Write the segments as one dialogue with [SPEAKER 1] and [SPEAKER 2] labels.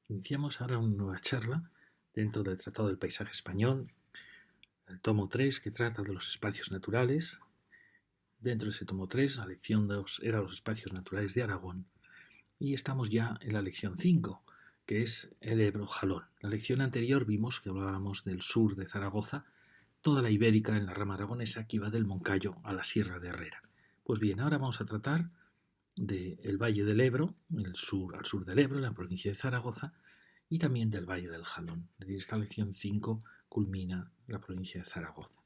[SPEAKER 1] Iniciamos ahora una nueva charla dentro del Tratado del Paisaje Español, el tomo 3 que trata de los espacios naturales. Dentro de ese tomo 3, la lección 2 era los espacios naturales de Aragón y estamos ya en la lección 5, que es el Ebro-Jalón. La lección anterior vimos que hablábamos del sur de Zaragoza, toda la Ibérica en la rama aragonesa que iba del Moncayo a la Sierra de Herrera. Pues bien, ahora vamos a tratar del Valle del Ebro, al sur del Ebro, en la provincia de Zaragoza, y también del Valle del Jalón. Es decir, esta lección 5 culmina la provincia de Zaragoza.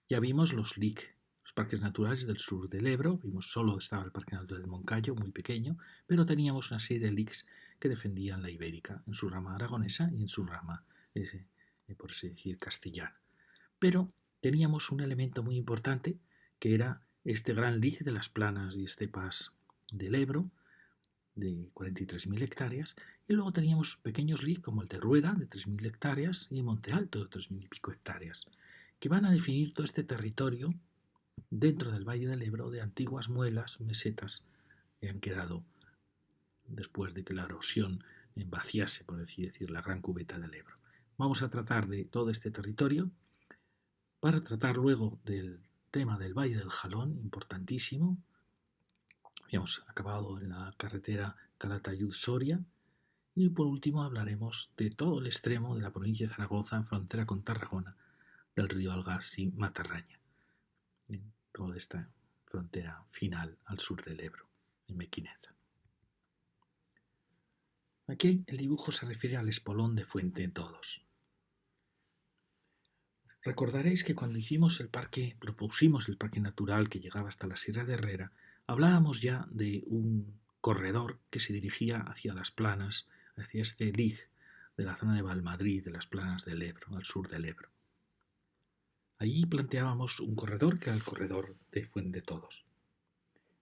[SPEAKER 1] Ya vimos los LIC, los parques naturales del sur del Ebro. Vimos solo estaba el Parque Natural del Moncayo, muy pequeño, pero teníamos una serie de LICs que defendían la Ibérica en su rama aragonesa y en su rama, por así decir, castellana. Pero teníamos un elemento muy importante que era este gran LIC de las planas y estepas del Ebro, de 43.000 hectáreas, y luego teníamos pequeños LIC como el de Rueda, de 3.000 hectáreas, y Monte Alto, de 3.000 y pico hectáreas, que van a definir todo este territorio dentro del Valle del Ebro de antiguas muelas, mesetas, que han quedado después de que la erosión vaciase, por así decir, la gran cubeta del Ebro. Vamos a tratar de todo este territorio para tratar luego del tema del Valle del Jalón, importantísimo. Habíamos acabado en la carretera Calatayud-Soria y por último hablaremos de todo el extremo de la provincia de Zaragoza, en frontera con Tarragona, del río Algás y Matarraña, en toda esta frontera final al sur del Ebro, en Mequinenza. Aquí el dibujo se refiere al espolón de Fuente Todos. Recordaréis que cuando propusimos el parque natural que llegaba hasta la Sierra de Herrera, hablábamos ya de un corredor que se dirigía hacia las planas, hacia este LIG de la zona de Valmadrid, de las planas del Ebro, al sur del Ebro. Allí planteábamos un corredor que era el corredor de Fuente Todos.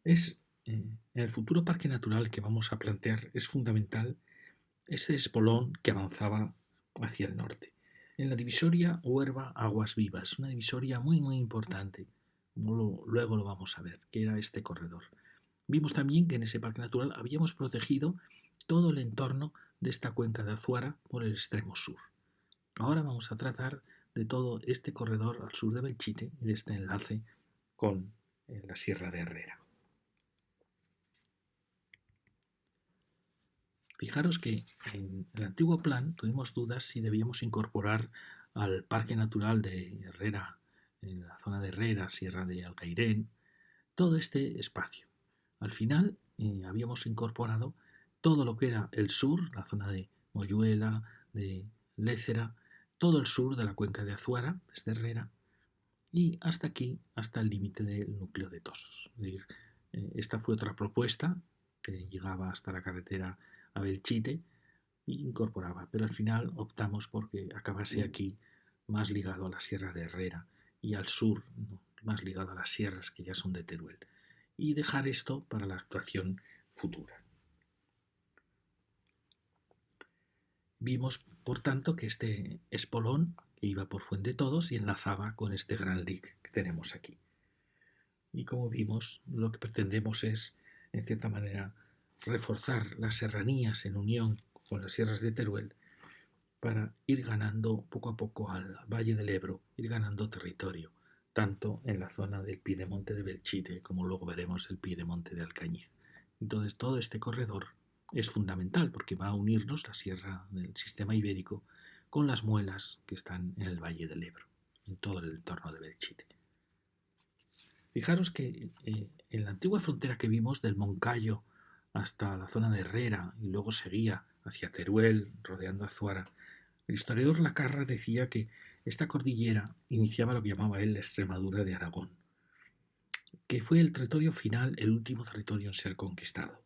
[SPEAKER 1] En el futuro parque natural que vamos a plantear es fundamental ese espolón que avanzaba hacia el norte. En la divisoria Huerva-Aguas Vivas, una divisoria muy muy importante, luego lo vamos a ver, que era este corredor. Vimos también que en ese parque natural habíamos protegido todo el entorno de esta cuenca de Azuara por el extremo sur. Ahora vamos a tratar de todo este corredor al sur de Belchite y de este enlace con la Sierra de Herrera. Fijaros que en el antiguo plan tuvimos dudas si debíamos incorporar al Parque Natural de Herrera, en la zona de Herrera, Sierra de Alcairén, todo este espacio. Al final habíamos incorporado todo lo que era el sur, la zona de Moyuela, de Lécera, todo el sur de la cuenca de Azuara, desde Herrera, y hasta aquí, hasta el límite del núcleo de Tosos. Es decir, esta fue otra propuesta que llegaba hasta la carretera a Belchite e incorporaba, pero al final optamos porque acabase aquí más ligado a la Sierra de Herrera y al sur, ¿no?, más ligado a las sierras que ya son de Teruel, y dejar esto para la actuación futura. Vimos, por tanto, que este espolón iba por Fuente Todos y enlazaba con este gran lic que tenemos aquí. Y como vimos, lo que pretendemos es, en cierta manera, reforzar las serranías en unión con las sierras de Teruel para ir ganando poco a poco al Valle del Ebro, ir ganando territorio, tanto en la zona del Piedemonte de Belchite como luego veremos el Piedemonte de Alcañiz. Entonces todo este corredor es fundamental porque va a unirnos la sierra del sistema ibérico con las muelas que están en el Valle del Ebro, en todo el entorno de Belchite. Fijaros que en la antigua frontera que vimos del Moncayo hasta la zona de Herrera y luego seguía hacia Teruel, rodeando Azuara, el historiador Lacarra decía que esta cordillera iniciaba lo que llamaba él la Extremadura de Aragón, que fue el territorio final, el último territorio en ser conquistado.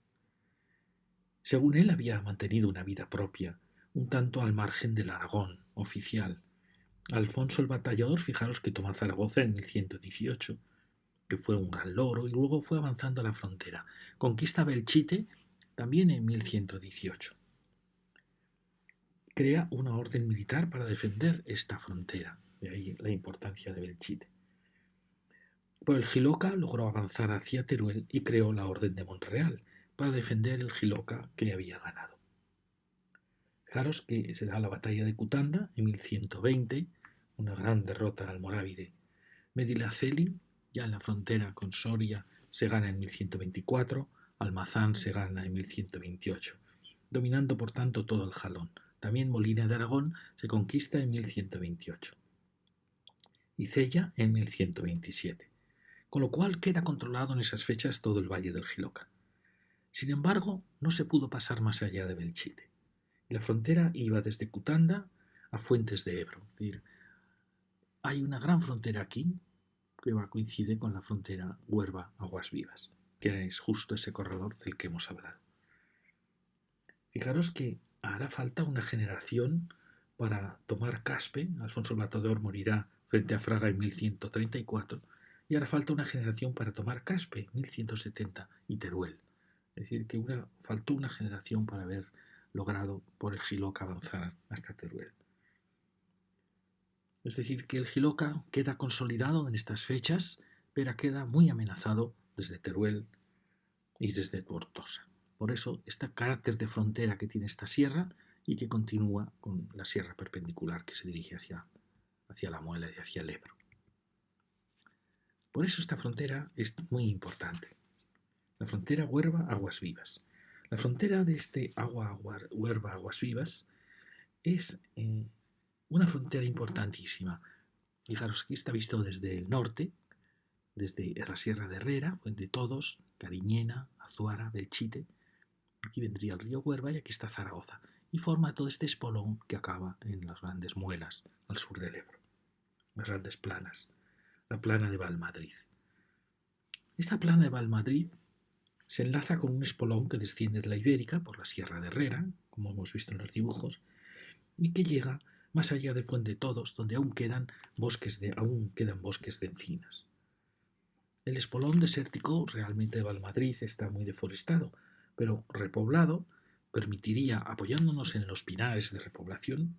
[SPEAKER 1] Según él había mantenido una vida propia, un tanto al margen del Aragón oficial. Alfonso el Batallador, fijaros que toma Zaragoza en 1118, que fue un gran logro, y luego fue avanzando a la frontera. Conquista Belchite también en 1118. Crea una orden militar para defender esta frontera, de ahí la importancia de Belchite. Por el Jiloca logró avanzar hacia Teruel y creó la Orden de Monreal para defender el Jiloca que había ganado. Fijaros que se da la batalla de Cutanda en 1120, una gran derrota almorávide. Medinaceli, ya en la frontera con Soria, se gana en 1124, Almazán se gana en 1128, dominando por tanto todo el Jalón. También Molina de Aragón se conquista en 1128 y Cella en 1127, con lo cual queda controlado en esas fechas todo el valle del Jiloca. Sin embargo, no se pudo pasar más allá de Belchite. La frontera iba desde Cutanda a Fuentes de Ebro. Es decir, hay una gran frontera aquí que coincide con la frontera Huelva-Aguas Vivas, que es justo ese corredor del que hemos hablado. Fijaros que hará falta una generación para tomar Caspe. Alfonso el Matador morirá frente a Fraga en 1134 y hará falta una generación para tomar Caspe en 1170 y Teruel. Es decir, que faltó una generación para haber logrado por el Jiloca avanzar hasta Teruel. Es decir, que el Jiloca queda consolidado en estas fechas, pero queda muy amenazado desde Teruel y desde Tortosa. Por eso, este carácter de frontera que tiene esta sierra y que continúa con la sierra perpendicular que se dirige hacia la Muela y hacia el Ebro. Por eso esta frontera es muy importante. La frontera Huelva-Aguas Vivas. La frontera de este Huelva-Aguas Vivas es una frontera importantísima. Fijaros, aquí está visto desde el norte, desde la Sierra de Herrera, Fuente Todos, Cariñena, Azuara, Belchite. Aquí vendría el río Huelva y aquí está Zaragoza. Y forma todo este espolón que acaba en las grandes muelas al sur del Ebro, las grandes planas, la plana de Valmadrid. Esta plana de Valmadrid se enlaza con un espolón que desciende de la Ibérica por la Sierra de Herrera, como hemos visto en los dibujos, y que llega más allá de Fuente Todos, donde aún quedan bosques de encinas. El espolón desértico realmente de Valmadrid está muy deforestado, pero repoblado permitiría, apoyándonos en los pinares de repoblación,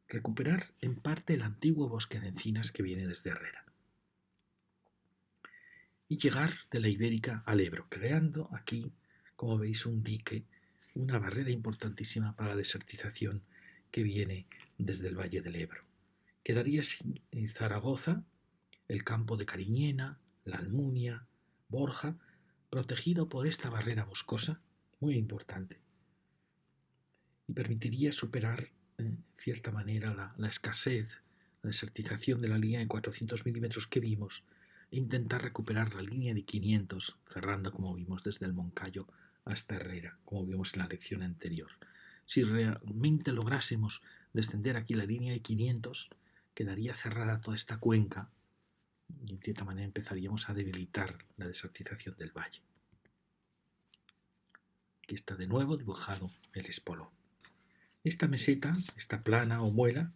[SPEAKER 1] recuperar en parte el antiguo bosque de encinas que viene desde Herrera y llegar de la Ibérica al Ebro, creando aquí, como veis, un dique, una barrera importantísima para la desertización que viene desde el valle del Ebro. Quedaría sin Zaragoza, el campo de Cariñena, la Almunia, Borja, protegido por esta barrera boscosa muy importante y permitiría superar en cierta manera la escasez, la desertización de la línea de 400 milímetros que vimos e intentar recuperar la línea de 500, cerrando como vimos desde el Moncayo hasta Herrera, como vimos en la lección anterior. Si realmente lográsemos descender aquí la línea de 500, quedaría cerrada toda esta cuenca y en cierta manera empezaríamos a debilitar la desertización del valle. Aquí está de nuevo dibujado el espolón. Esta meseta, esta plana o muela,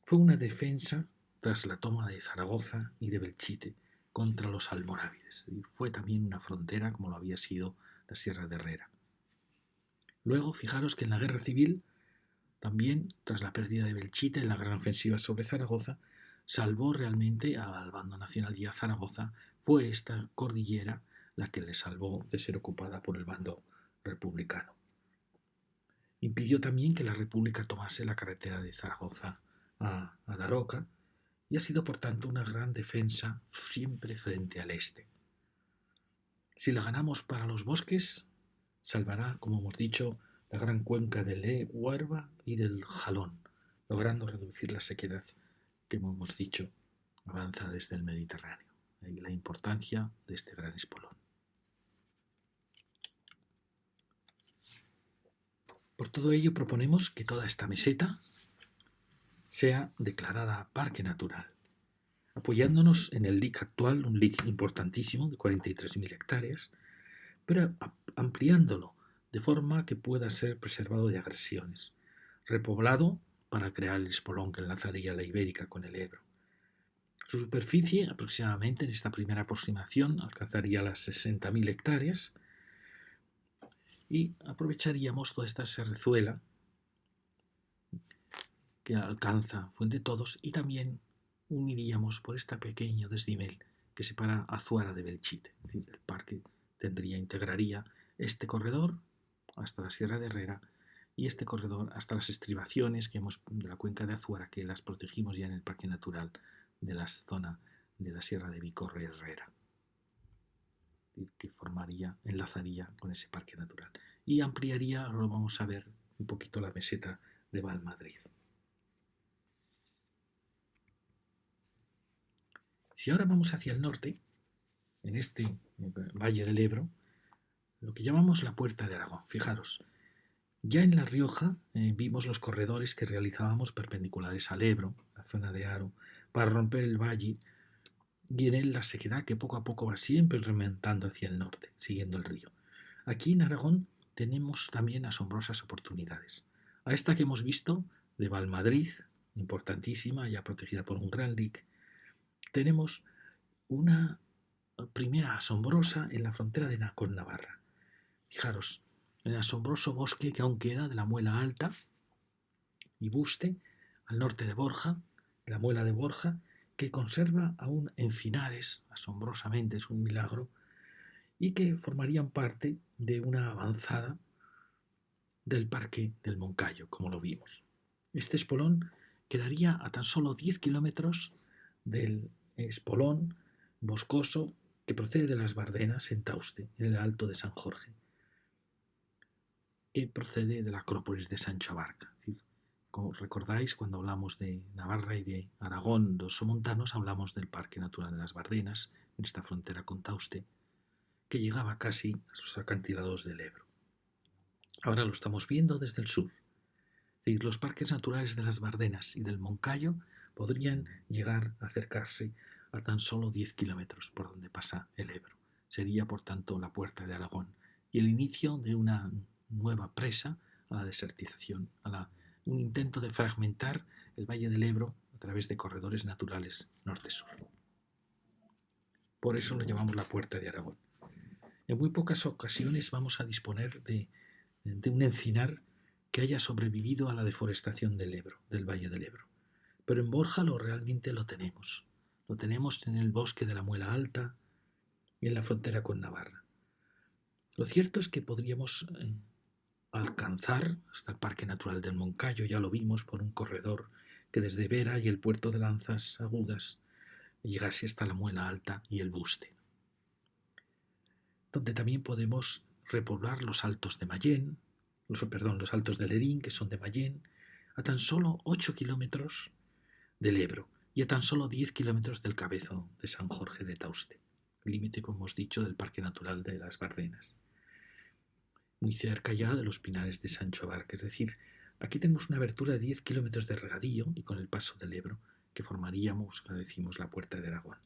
[SPEAKER 1] fue una defensa tras la toma de Zaragoza y de Belchite contra los almorávides. Y fue también una frontera como lo había sido la Sierra de Herrera. Luego, fijaros que en la Guerra Civil, también tras la pérdida de Belchite en la gran ofensiva sobre Zaragoza, salvó realmente al bando nacional y a Zaragoza. Fue esta cordillera la que le salvó de ser ocupada por el bando republicano. Impidió también que la República tomase la carretera de Zaragoza a Daroca y ha sido por tanto una gran defensa siempre frente al este. Si la ganamos para los bosques, salvará, como hemos dicho, la gran cuenca del Huelva y del Jalón, logrando reducir la sequedad que, como hemos dicho, avanza desde el Mediterráneo. Ahí la importancia de este gran espolón. Por todo ello proponemos que toda esta meseta sea declarada parque natural, apoyándonos en el LIC actual, un LIC importantísimo de 43.000 hectáreas, pero ampliándolo de forma que pueda ser preservado de agresiones, repoblado para crear el espolón que enlazaría la Ibérica con el Ebro. Su superficie, aproximadamente en esta primera aproximación, alcanzaría las 60.000 hectáreas y aprovecharíamos toda esta serrezuela que alcanza Fuente Todos y también uniríamos por este pequeño desnivel que separa Azuara de Belchite. Es decir, el parque integraría este corredor hasta la Sierra de Herrera y este corredor hasta las estribaciones de la cuenca de Azuara, que las protegimos ya en el Parque Natural de la zona de la Sierra de Vicorra y Herrera, que enlazaría con ese parque natural. Y ampliaría, ahora vamos a ver un poquito la meseta de Valmadrid. Si ahora vamos hacia el norte, en este Valle del Ebro, lo que llamamos la Puerta de Aragón, fijaros, ya en La Rioja vimos los corredores que realizábamos perpendiculares al Ebro, la zona de Haro, para romper el valle, y en él la sequedad que poco a poco va siempre remontando hacia el norte, siguiendo el río. Aquí en Aragón tenemos también asombrosas oportunidades. A esta que hemos visto, de Valmadrid, importantísima, ya protegida por un gran dique, tenemos una primera asombrosa en la frontera con Navarra. Fijaros, el asombroso bosque que aún queda de la Muela Alta y Buste, al norte de Borja, la Muela de Borja, que conserva aún encinares, asombrosamente, es un milagro, y que formarían parte de una avanzada del Parque del Moncayo, como lo vimos. Este espolón quedaría a tan solo 10 kilómetros del espolón boscoso que procede de las Bardenas en Tauste, en el Alto de San Jorge, que procede de la Acrópolis de Sancho Abarca. Es decir, como recordáis, cuando hablamos de Navarra y de Aragón, los somontanos, hablamos del Parque Natural de las Bardenas, en esta frontera con Tauste, que llegaba casi a los acantilados del Ebro. Ahora lo estamos viendo desde el sur. Es decir, los parques naturales de las Bardenas y del Moncayo podrían llegar a acercarse a tan solo 10 kilómetros por donde pasa el Ebro. Sería, por tanto, la puerta de Aragón y el inicio de una nueva presa a la desertización, un intento de fragmentar el Valle del Ebro a través de corredores naturales norte-sur. Por eso lo llamamos la puerta de Aragón. En muy pocas ocasiones vamos a disponer de un encinar que haya sobrevivido a la deforestación del Ebro, del Valle del Ebro. Pero en Borja realmente lo tenemos. Lo tenemos en el bosque de la Muela Alta y en la frontera con Navarra. Lo cierto es que podríamos alcanzar hasta el Parque Natural del Moncayo, ya lo vimos, por un corredor que desde Vera y el puerto de Lanzas Agudas llegase hasta la Muela Alta y el Buste, donde también podemos repoblar los altos de Mayén, los altos de Lerín, que son de Mayén, a tan solo 8 kilómetros del Ebro y a tan solo 10 kilómetros del Cabezo de San Jorge de Tauste, límite, como hemos dicho, del Parque Natural de las Bardenas, muy cerca ya de los Pinares de Sancho Abarca. Es decir, aquí tenemos una abertura de 10 kilómetros de regadío y con el paso del Ebro, que formaríamos, como decimos, la Puerta de Aragón.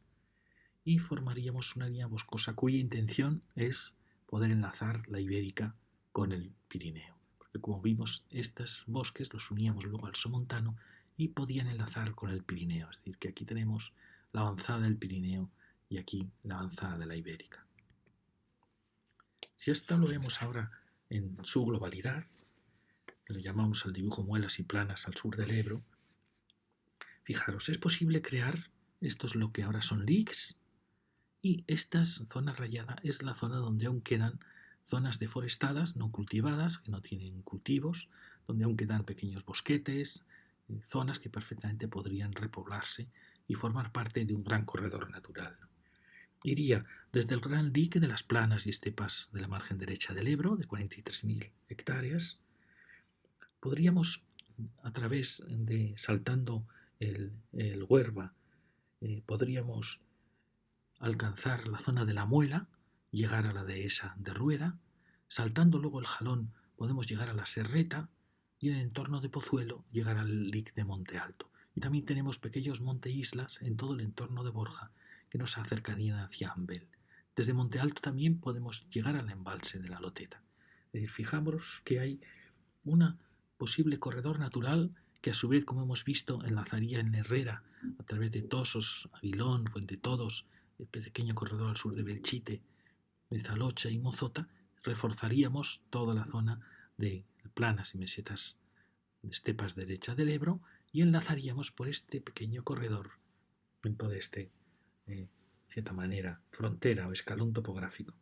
[SPEAKER 1] Y formaríamos una línea boscosa cuya intención es poder enlazar la Ibérica con el Pirineo. Porque como vimos, estos bosques los uníamos luego al Somontano y podían enlazar con el Pirineo. Es decir, que aquí tenemos la avanzada del Pirineo y aquí la avanzada de la Ibérica. Si esto lo vemos ahora en su globalidad, le llamamos al dibujo muelas y planas al sur del Ebro, fijaros, es posible crear, esto es lo que ahora son leaks, y esta zona rayada es la zona donde aún quedan zonas deforestadas, no cultivadas, que no tienen cultivos, donde aún quedan pequeños bosquetes, zonas que perfectamente podrían repoblarse y formar parte de un gran corredor natural. Iría desde el gran dique de las planas y estepas de la margen derecha del Ebro, de 43.000 hectáreas. Podríamos, a través de, saltando el Huerva, podríamos alcanzar la zona de la Muela, llegar a la dehesa de Rueda, saltando luego el Jalón podemos llegar a la Serreta y en el entorno de Pozuelo llegar al Lic de Monte Alto. Y también tenemos pequeños monte-islas en todo el entorno de Borja que nos acercarían hacia Ambel. Desde Monte Alto también podemos llegar al embalse de la Loteta. Es decir, fijámonos que hay un posible corredor natural que a su vez, como hemos visto, enlazaría en Herrera a través de Tosos, Aguilón, Fuente Todos, el pequeño corredor al sur de Belchite, de Zalocha y Mozota, reforzaríamos toda la zona de planas y mesetas de estepas derecha del Ebro y enlazaríamos por este pequeño corredor en todo este, de cierta manera, frontera o escalón topográfico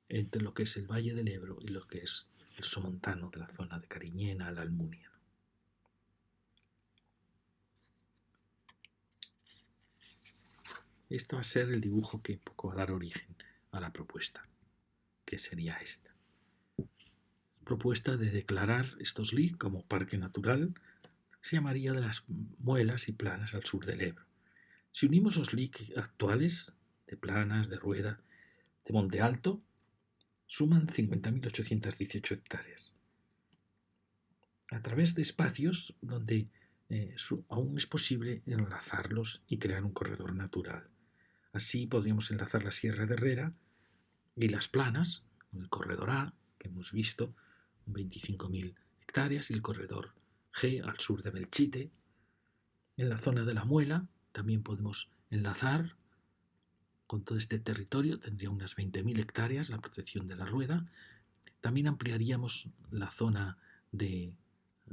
[SPEAKER 1] entre lo que es el Valle del Ebro y lo que es el somontano de la zona de Cariñena, la Almunia. Este va a ser el dibujo que poco va a dar origen a la propuesta, que sería esta. Propuesta de declarar estos LIC como parque natural, se llamaría de las Muelas y Planas al sur del Ebro. Si unimos los LIC actuales, de Planas, de Rueda, de Monte Alto, suman 50.818 hectáreas. A través de espacios donde aún es posible enlazarlos y crear un corredor natural. Así podríamos enlazar la Sierra de Herrera y las Planas, el corredor A, que hemos visto, 25.000 hectáreas, y el corredor G al sur de Belchite. En la zona de la Muela también podemos enlazar con todo este territorio, tendría unas 20.000 hectáreas la protección de la Rueda. También ampliaríamos la zona de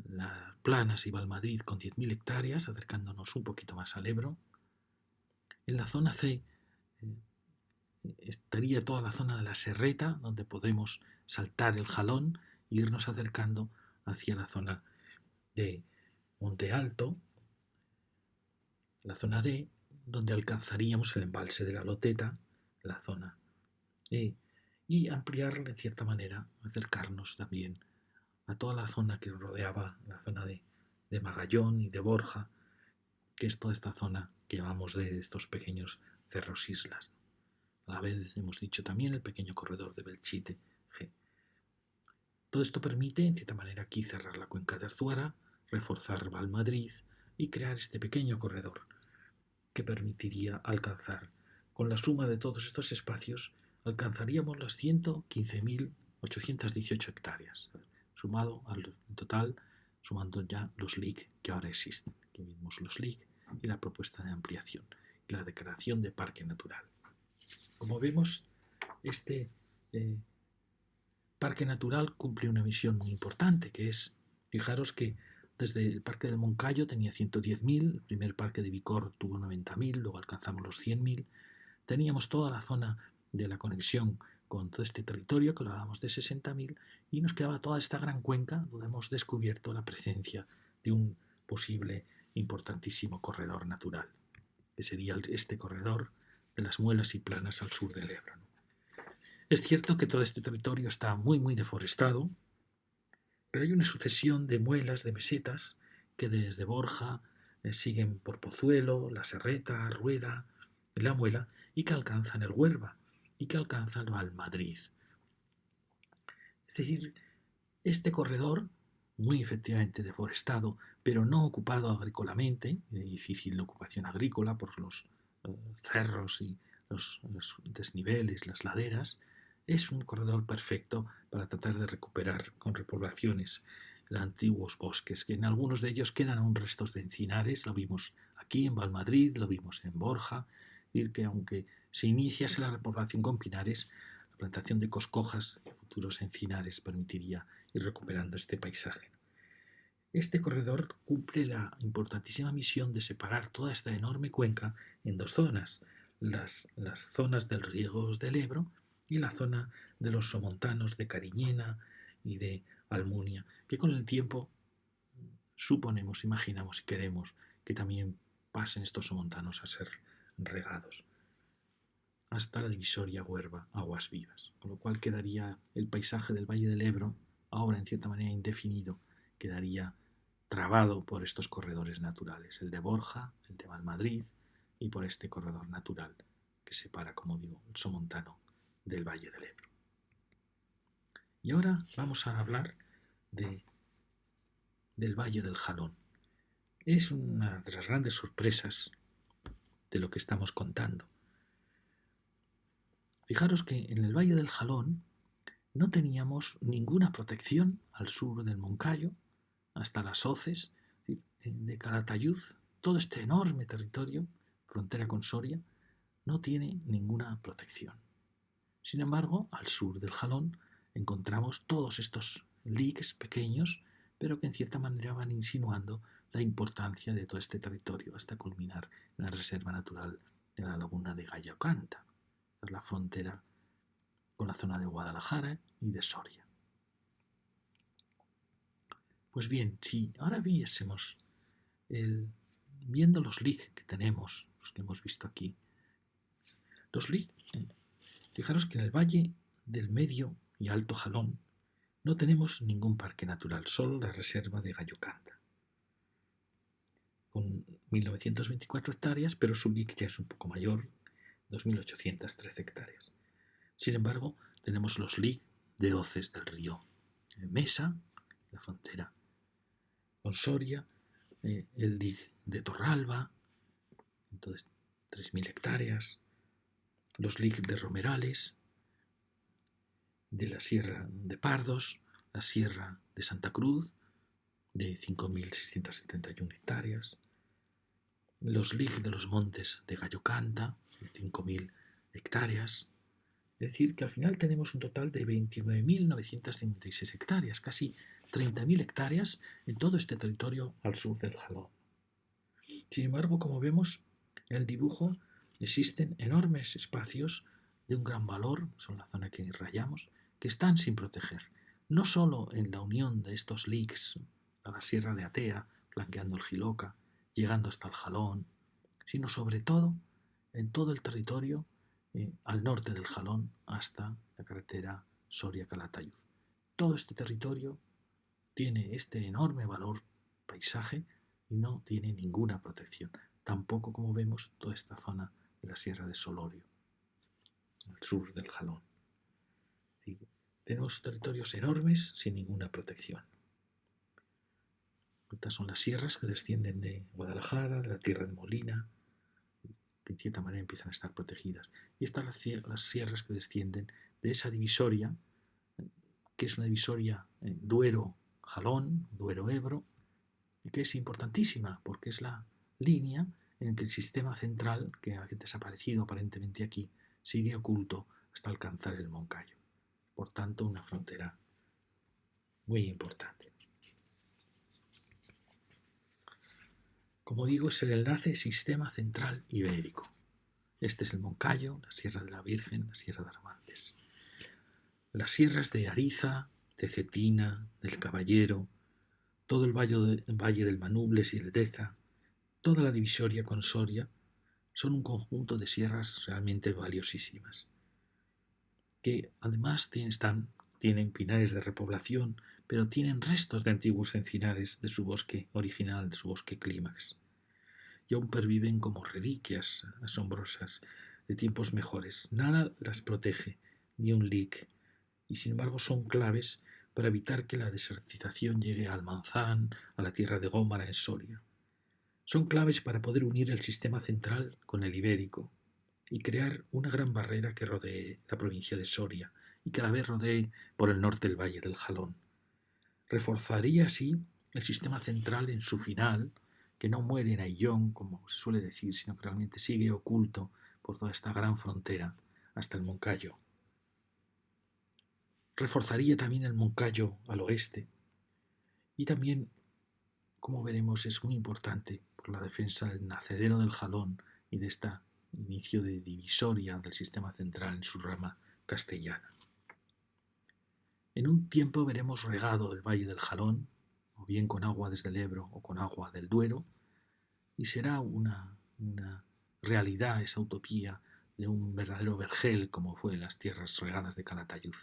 [SPEAKER 1] las Planas y Valmadrid con 10.000 hectáreas, acercándonos un poquito más al Ebro. En la zona C estaría toda la zona de la Serreta, donde podemos saltar el Jalón e irnos acercando hacia la zona de Monte Alto, la zona D, donde alcanzaríamos el embalse de la Loteta, la zona E, y ampliarla en cierta manera, acercarnos también a toda la zona que rodeaba la zona de Magallón y de Borja, que es toda esta zona que llamamos de estos pequeños cerros islas. A la vez hemos dicho también el pequeño corredor de Belchite G. Todo esto permite, en cierta manera, aquí cerrar la cuenca de Azuara, reforzar Valmadrid y crear este pequeño corredor que permitiría alcanzar, con la suma de todos estos espacios, alcanzaríamos las 115.818 hectáreas, sumado al total, sumando ya los LIC que ahora existen. Aquí vimos los LIC y la propuesta de ampliación y la declaración de parque natural. Como vemos, este parque natural cumple una misión muy importante, que es, fijaros que desde el parque del Moncayo tenía 110.000, el primer parque de Vicor tuvo 90.000, luego alcanzamos los 100.000, teníamos toda la zona de la conexión con todo este territorio, que lo hablábamos de 60.000, y nos quedaba toda esta gran cuenca donde hemos descubierto la presencia de un posible importantísimo corredor natural, que sería este corredor de las Muelas y Planas al sur del Ebro. Es cierto que todo este territorio está muy, muy deforestado, pero hay una sucesión de muelas, de mesetas, que desde Borja siguen por Pozuelo, La Serreta, Rueda, La Muela, y que alcanzan el Huerva, y que alcanzan Valmadrid. Es decir, este corredor, muy efectivamente deforestado, pero no ocupado agrícolamente, difícil la ocupación agrícola por los cerros y los desniveles, las laderas, es un corredor perfecto para tratar de recuperar con repoblaciones los antiguos bosques, que en algunos de ellos quedan aún restos de encinares, lo vimos aquí en Valmadrid, lo vimos en Borja, y que aunque se iniciase la repoblación con pinares, la plantación de coscojas y futuros encinares permitiría ir recuperando este paisaje. Este corredor cumple la importantísima misión de separar toda esta enorme cuenca en dos zonas, las zonas del riego del Ebro y la zona de los somontanos de Cariñena y de Almunia, que con el tiempo suponemos, imaginamos y queremos que también pasen estos somontanos a ser regados hasta la divisoria Huerva, Aguas Vivas, con lo cual quedaría el paisaje del Valle del Ebro, ahora en cierta manera indefinido, quedaría trabado por estos corredores naturales, el de Borja, el de Valmadrid y por este corredor natural que separa, como digo, el somontano del Valle del Ebro. Y ahora vamos a hablar del Valle del Jalón. Es una de las grandes sorpresas de lo que estamos contando. Fijaros que en el Valle del Jalón no teníamos ninguna protección al sur del Moncayo, hasta las hoces de Calatayud, todo este enorme territorio, frontera con Soria, no tiene ninguna protección. Sin embargo, al sur del Jalón encontramos todos estos LICs pequeños, pero que en cierta manera van insinuando la importancia de todo este territorio hasta culminar en la Reserva Natural de la Laguna de Gallocanta, la frontera con la zona de Guadalajara y de Soria. Pues bien, si ahora viésemos, viendo los leaks que tenemos, los que hemos visto aquí, los leaks, fijaros que en el Valle del Medio y Alto Jalón no tenemos ningún parque natural, solo la reserva de Gallocanta, con 1924 hectáreas, pero su leak ya es un poco mayor, 2813 hectáreas. Sin embargo, tenemos los leaks de hoces del río Mesa, la frontera con Soria, el leak de Torralba, entonces 3000 hectáreas, los leaks de Romerales, de la Sierra de Pardos, la Sierra de Santa Cruz, de 5.671 hectáreas, los leaks de los montes de Gallocanta, de 5.000 hectáreas. Es decir, que al final tenemos un total de 29.956 hectáreas, casi 30.000 hectáreas en todo este territorio al sur del Jalón. Sin embargo, como vemos en el dibujo, existen enormes espacios de un gran valor, son la zona que rayamos, que están sin proteger. No solo en la unión de estos leaks a la Sierra de Atea, flanqueando el Jiloca, llegando hasta el Jalón, sino sobre todo en todo el territorio al norte del Jalón hasta la carretera Soria-Calatayud. Todo este territorio tiene este enorme valor paisaje y no tiene ninguna protección. Tampoco, como vemos, toda esta zona de la Sierra de Solorio, al sur del Jalón. ¿Sí? Tenemos territorios enormes sin ninguna protección. Estas son las sierras que descienden de Guadalajara, de la Tierra de Molina, que en cierta manera empiezan a estar protegidas. Y estas las sierras que descienden de esa divisoria, que es una divisoria Duero-Jalón, Duero-Ebro, y que es importantísima porque es la línea en que el sistema central, que ha desaparecido aparentemente aquí, sigue oculto hasta alcanzar el Moncayo. Por tanto, una frontera muy importante. Como digo, es el enlace sistema central ibérico. Este es el Moncayo, la Sierra de la Virgen, la Sierra de Armantes. Las sierras de Ariza, de Cetina, del Caballero, todo el valle del Manubles y el Deza, toda la divisoria con Soria, son un conjunto de sierras realmente valiosísimas, que además tienen pinares de repoblación, pero tienen restos de antiguos encinares de su bosque original, de su bosque clímax, y aún perviven como reliquias asombrosas de tiempos mejores. Nada las protege, ni un leak, y sin embargo son claves para evitar que la desertización llegue a Almanzán, a la tierra de Gómara en Soria. Son claves para poder unir el sistema central con el ibérico y crear una gran barrera que rodee la provincia de Soria y que a la vez rodee por el norte el valle del Jalón. Reforzaría así el sistema central en su final, que no muere en Ayllón, como se suele decir, sino que realmente sigue oculto por toda esta gran frontera hasta el Moncayo. Reforzaría también el Moncayo al oeste y también, como veremos, es muy importante por la defensa del nacedero del Jalón y de este inicio de divisoria del sistema central en su rama castellana. En un tiempo veremos regado el valle del Jalón, o bien con agua desde el Ebro o con agua del Duero, y será una realidad esa utopía de un verdadero vergel como fue en las tierras regadas de Calatayud.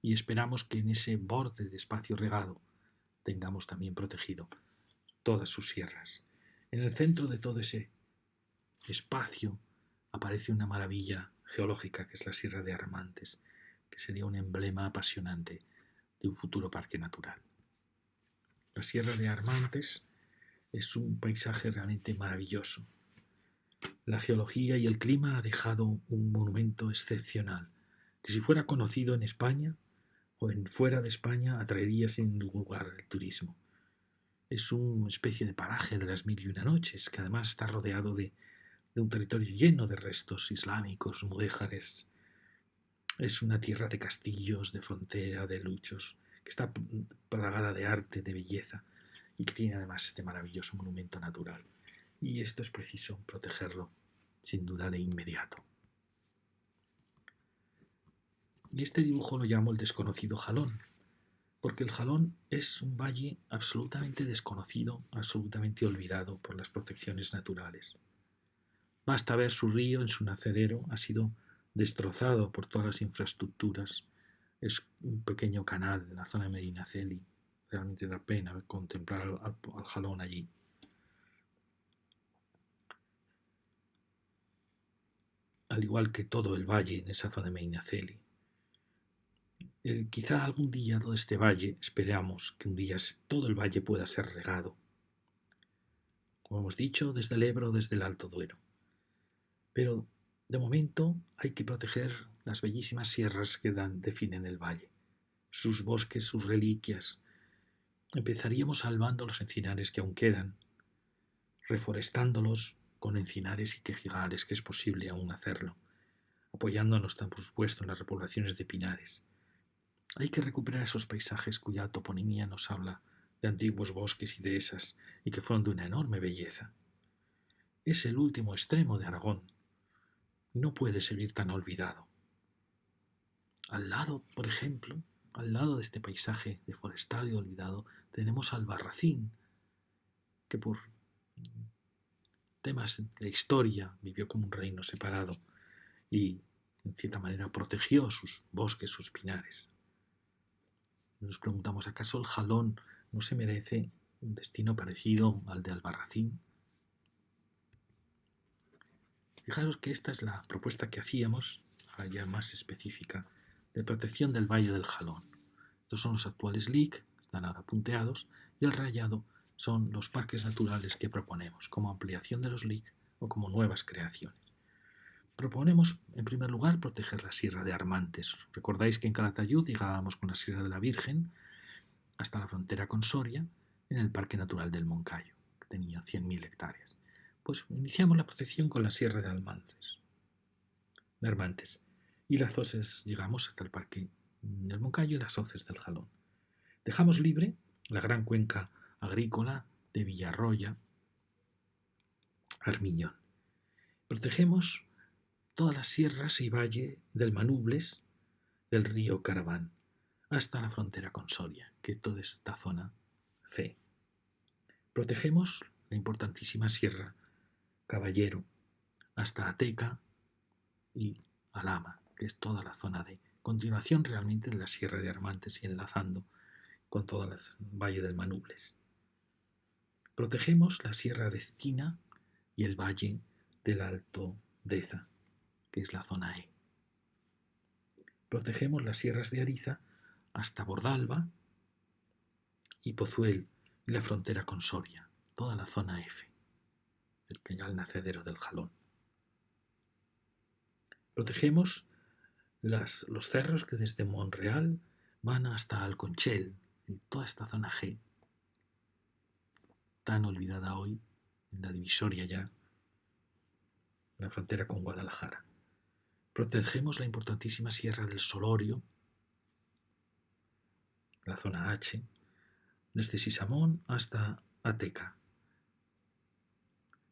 [SPEAKER 1] Y esperamos que en ese borde de espacio regado tengamos también protegido todas sus sierras. En el centro de todo ese espacio aparece una maravilla geológica que es la Sierra de Armantes, que sería un emblema apasionante de un futuro parque natural. La Sierra de Armantes es un paisaje realmente maravilloso. La geología y el clima ha dejado un monumento excepcional, que si fuera conocido en España o en fuera de España atraería sin lugar el turismo. Es una especie de paraje de las 1001 noches, que además está rodeado de un territorio lleno de restos islámicos, mudéjares. Es una tierra de castillos, de frontera, de luchos, que está plagada de arte, de belleza, y que tiene además este maravilloso monumento natural. Y esto es preciso protegerlo, sin duda, de inmediato. Y este dibujo lo llamo el desconocido Jalón, porque el Jalón es un valle absolutamente desconocido, absolutamente olvidado por las protecciones naturales. Basta ver su río en su nacedero, ha sido destrozado por todas las infraestructuras. Es un pequeño canal en la zona de Medinaceli. Realmente da pena contemplar al Jalón allí. Al igual que todo el valle en esa zona de Medinaceli. Quizá algún día todo este valle, esperamos que un día todo el valle pueda ser regado. Como hemos dicho, desde el Ebro, desde el Alto Duero. Pero de momento hay que proteger las bellísimas sierras que definen el valle, sus bosques, sus reliquias. Empezaríamos salvando los encinares que aún quedan, reforestándolos con encinares y quejigales, que es posible aún hacerlo, apoyándonos, por supuesto, en las repoblaciones de pinares. Hay que recuperar esos paisajes cuya toponimia nos habla de antiguos bosques y dehesas y que fueron de una enorme belleza. Es el último extremo de Aragón. No puede seguir tan olvidado. Al lado, por ejemplo, al lado de este paisaje deforestado y olvidado, tenemos Albarracín, que por temas de la historia vivió como un reino separado y, en cierta manera, protegió sus bosques, sus pinares. Nos preguntamos, ¿acaso el Jalón no se merece un destino parecido al de Albarracín? Fijaros que esta es la propuesta que hacíamos, ahora ya más específica, de protección del Valle del Jalón. Estos son los actuales LIC, están ahora punteados, y el rayado son los parques naturales que proponemos, como ampliación de los LIC o como nuevas creaciones. Proponemos, en primer lugar, proteger la Sierra de Armantes. Recordáis que en Calatayud llegábamos con la Sierra de la Virgen hasta la frontera con Soria, en el Parque Natural del Moncayo, que tenía 100.000 hectáreas. Pues iniciamos la protección con la Sierra de Armantes, y las hoces llegamos hasta el Parque del Moncayo y las hoces del Jalón. Dejamos libre la gran cuenca agrícola de Villarroya, Armiñón. Protegemos todas las sierras y valle del Manubles, del río Caraván, hasta la frontera con Soria, que es toda esta zona C. Protegemos la importantísima Sierra Caballero hasta Ateca y Alhama, que es toda la zona D. Continuación realmente de la Sierra de Armantes y enlazando con todo el valle del Manubles. Protegemos la Sierra de Esquina y el valle del Alto Deza, que es la zona E. Protegemos las sierras de Ariza hasta Bordalba y Pozuel y la frontera con Soria, toda la zona F, cerca ya al nacedero del Jalón. Protegemos los cerros que desde Monreal van hasta Alconchel, y toda esta zona G, tan olvidada hoy, en la divisoria ya, la frontera con Guadalajara. Protegemos la importantísima Sierra del Solorio, la zona H, desde Sisamón hasta Ateca.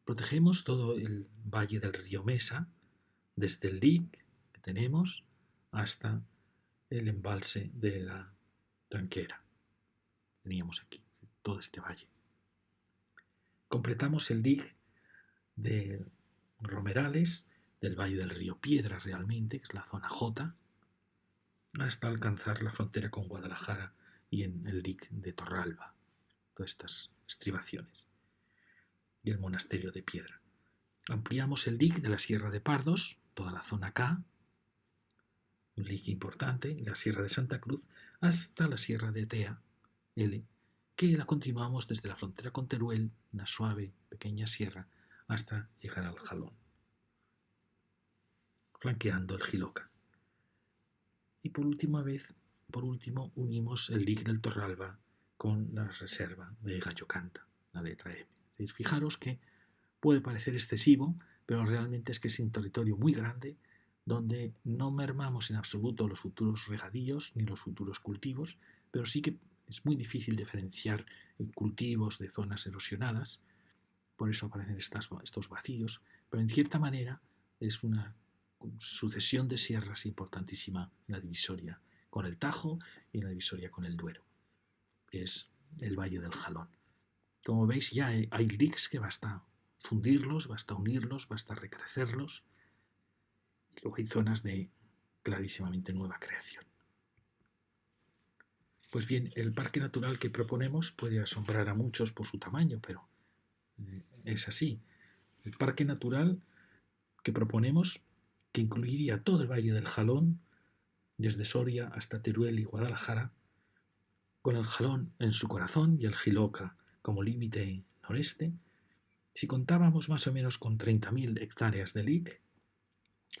[SPEAKER 1] Protegemos todo el valle del río Mesa, desde el Lic que tenemos hasta el embalse de la Tranquera. Teníamos aquí todo este valle. Completamos el Lic de Romerales, del valle del río Piedra realmente, que es la zona J, hasta alcanzar la frontera con Guadalajara y en el Lic de Torralba, todas estas estribaciones, y el monasterio de Piedra. Ampliamos el Lic de la Sierra de Pardos, toda la zona K, un Lic importante, y la Sierra de Santa Cruz, hasta la Sierra de Tea, L, que la continuamos desde la frontera con Teruel, una suave, pequeña sierra, hasta llegar al Jalón, flanqueando el Jiloca. Y por último, unimos el Lic del Torralba con la reserva de Gallo Canta, la letra M. Es decir, fijaros que puede parecer excesivo, pero realmente es que es un territorio muy grande donde no mermamos en absoluto los futuros regadíos ni los futuros cultivos, pero sí que es muy difícil diferenciar cultivos de zonas erosionadas, por eso aparecen estos vacíos, pero en cierta manera es una sucesión de sierras importantísima en la divisoria con el Tajo y en la divisoria con el Duero. que es el Valle del Jalón. Como veis, ya hay LICs que basta fundirlos, basta unirlos, basta recrecerlos. Y luego hay zonas de clarísimamente nueva creación. Pues bien, el parque natural que proponemos puede asombrar a muchos por su tamaño, pero es así. El parque natural que proponemos, que incluiría todo el Valle del Jalón, desde Soria hasta Teruel y Guadalajara, con el Jalón en su corazón y el Jiloca como límite noreste, si contábamos más o menos con 30.000 hectáreas de LIC,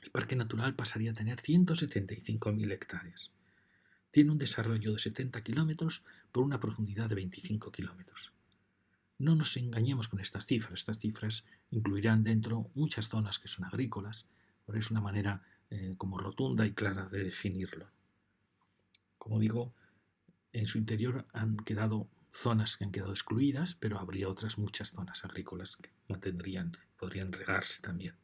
[SPEAKER 1] el parque natural pasaría a tener 175.000 hectáreas. Tiene un desarrollo de 70 kilómetros por una profundidad de 25 kilómetros. No nos engañemos con estas cifras incluirán dentro muchas zonas que son agrícolas, pero es una manera como rotunda y clara de definirlo. Como digo, en su interior han quedado zonas que han quedado excluidas, pero habría otras muchas zonas agrícolas que podrían regarse también.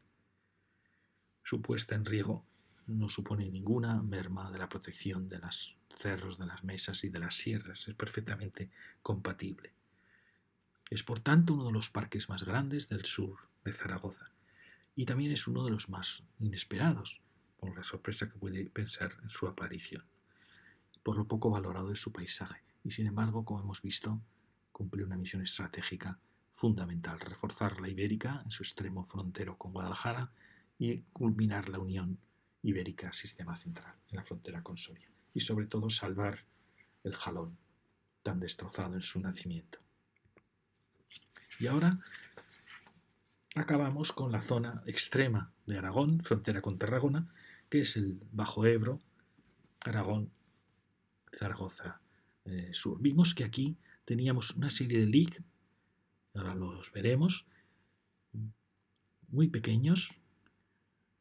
[SPEAKER 1] Su puesta en riego no supone ninguna merma de la protección de los cerros, de las mesas y de las sierras. Es perfectamente compatible. Es por tanto uno de los parques más grandes del sur de Zaragoza y también es uno de los más inesperados por la sorpresa que puede pensar en su aparición, por lo poco valorado de su paisaje y sin embargo, como hemos visto, cumple una misión estratégica fundamental: reforzar la Ibérica en su extremo frontero con Guadalajara y culminar la Unión Ibérica Sistema Central en la frontera con Soria y sobre todo salvar el Jalón tan destrozado en su nacimiento. Y ahora acabamos con la zona extrema de Aragón, frontera con Tarragona, que es el Bajo Ebro, Aragón, Zaragoza Sur. Vimos que aquí teníamos una serie de LIC, ahora los veremos, muy pequeños,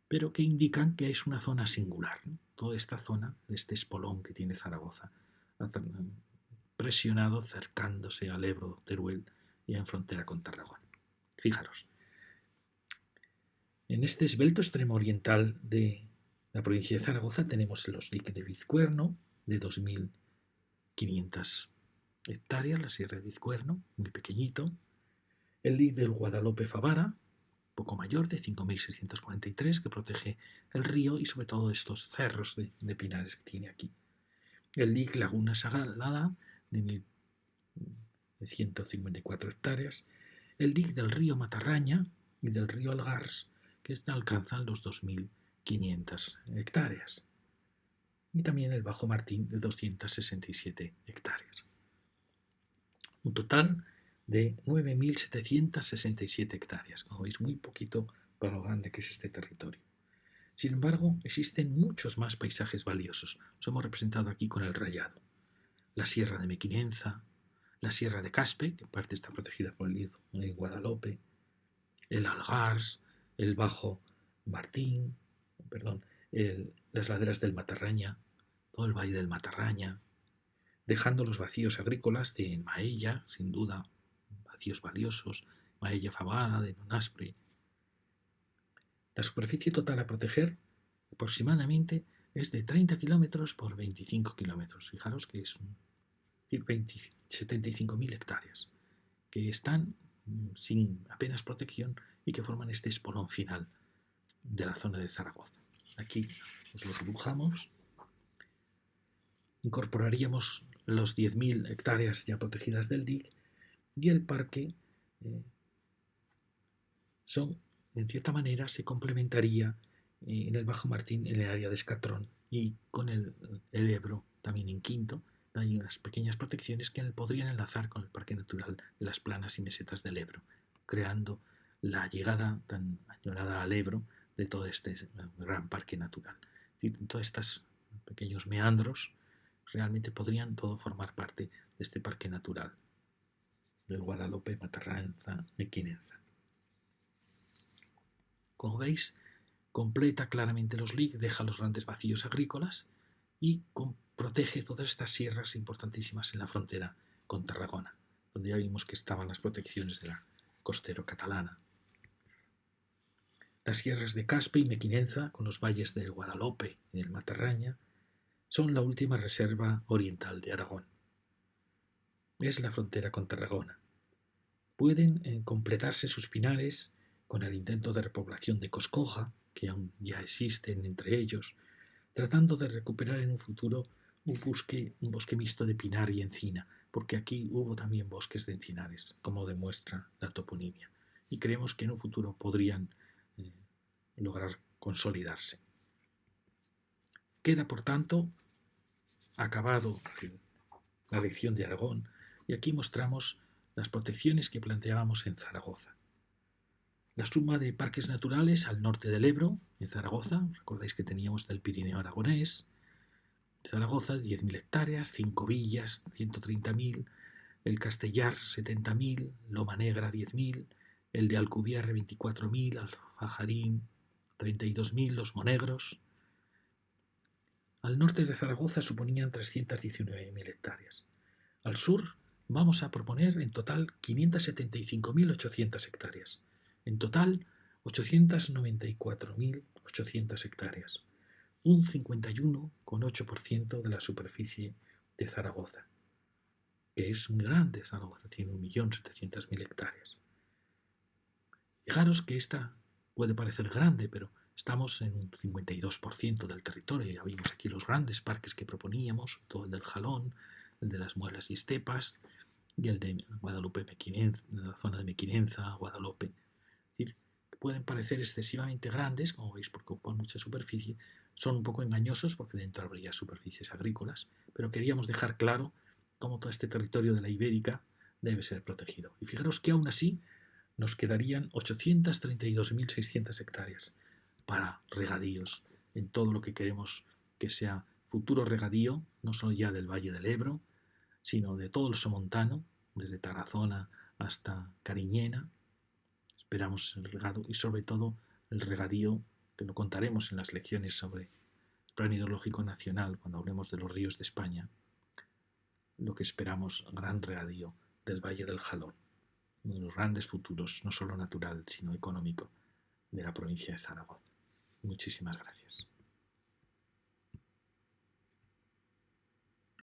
[SPEAKER 1] pero que indican que es una zona singular, ¿no? Toda esta zona de este espolón que tiene Zaragoza, presionado, cercándose al Ebro, Teruel y en frontera con Tarragona. Fijaros, en este esbelto extremo oriental de la provincia de Zaragoza tenemos los LIC de Vizcuerno, de 2.500 hectáreas, la Sierra de Vizcuerno, muy pequeñito, el LIC del Guadalope Favara, poco mayor, de 5.643, que protege el río y sobre todo estos cerros de pinares que tiene aquí. El LIC Laguna Sagrada, de 154 hectáreas, el LIC del río Matarraña y del río Algars, que alcanzan los 2.500 hectáreas, y también el Bajo Martín de 267 hectáreas. Un total de 9.767 hectáreas, como veis, muy poquito para lo grande que es este territorio. Sin embargo, existen muchos más paisajes valiosos. Los hemos representado aquí con el rayado. La Sierra de Mequinenza, la Sierra de Caspe, que en parte está protegida por el Guadalope, el Algars, el Bajo Martín, las laderas del Matarraña, todo el valle del Matarraña, dejando los vacíos agrícolas de Maella, sin duda, vacíos valiosos, Maella Favara, de Nonaspre. La superficie total a proteger aproximadamente es de 30 kilómetros por 25 kilómetros. Fijaros que es 75.000 hectáreas que están sin apenas protección y que forman este espolón final de la zona de Zaragoza. Aquí os lo dibujamos. Incorporaríamos los 10.000 hectáreas ya protegidas del DIC y el parque en cierta manera se complementaría en el Bajo Martín en el área de Escatrón y con el Ebro también en Quinto. Hay unas pequeñas protecciones que podrían enlazar con el Parque Natural de las Planas y Mesetas del Ebro, creando la llegada tan añorada al Ebro de todo este gran parque natural. Es decir, todos estos pequeños meandros realmente podrían todo formar parte de este parque natural del Guadalope, Matarranza, Mequinenza. Como veis, completa claramente los LIC, deja los grandes vacíos agrícolas y protege todas estas sierras importantísimas en la frontera con Tarragona, donde ya vimos que estaban las protecciones de la costero catalana. Las sierras de Caspe y Mequinenza, con los valles del Guadalope y del Matarraña, son la última reserva oriental de Aragón. es la frontera con Tarragona. Pueden completarse sus pinares con el intento de repoblación de Coscoja, que aún ya existen entre ellos, tratando de recuperar en un futuro un bosque mixto de pinar y encina, porque aquí hubo también bosques de encinares, como demuestra la toponimia, y creemos que en un futuro podrían eh, lograr consolidarse. Queda, por tanto, acabado la lección de Aragón, y aquí mostramos las protecciones que planteábamos en Zaragoza. La suma de parques naturales al norte del Ebro, en Zaragoza, recordáis que teníamos del Pirineo aragonés, Zaragoza 10.000 hectáreas, 5 villas 130.000, el Castellar 70.000, Loma Negra 10.000, el de Alcubierre 24.000, Alfajarín 32.000, Los Monegros. Al norte de Zaragoza suponían 319.000 hectáreas. Al sur vamos a proponer en total 575.800 hectáreas. En total 894.800 hectáreas. Un 51,8% de la superficie de Zaragoza, que es muy grande. Zaragoza tiene 1.700.000 hectáreas. Fijaros que esta puede parecer grande, pero estamos en un 52% del territorio. Ya vimos aquí los grandes parques que proponíamos, todo el del Jalón, el de las Muelas y Estepas y el de Guadalupe Mequinenza, la zona de Mequinenza, Guadalupe. Es decir, que pueden parecer excesivamente grandes, como veis, porque ocupan mucha superficie, son un poco engañosos porque dentro habría superficies agrícolas, pero queríamos dejar claro cómo todo este territorio de la Ibérica debe ser protegido. Y fijaros que aún así nos quedarían 832.600 hectáreas para regadíos, en todo lo que queremos que sea futuro regadío, no solo ya del Valle del Ebro, sino de todo el somontano, desde Tarazona hasta Cariñena. Esperamos el regado y sobre todo el regadío, que lo contaremos en las lecciones sobre el Plan Hidrológico Nacional, cuando hablemos de los ríos de España, lo que esperamos, gran regadío del Valle del Jalón, uno de los grandes futuros, no solo natural, sino económico, de la provincia de Zaragoza. Muchísimas gracias.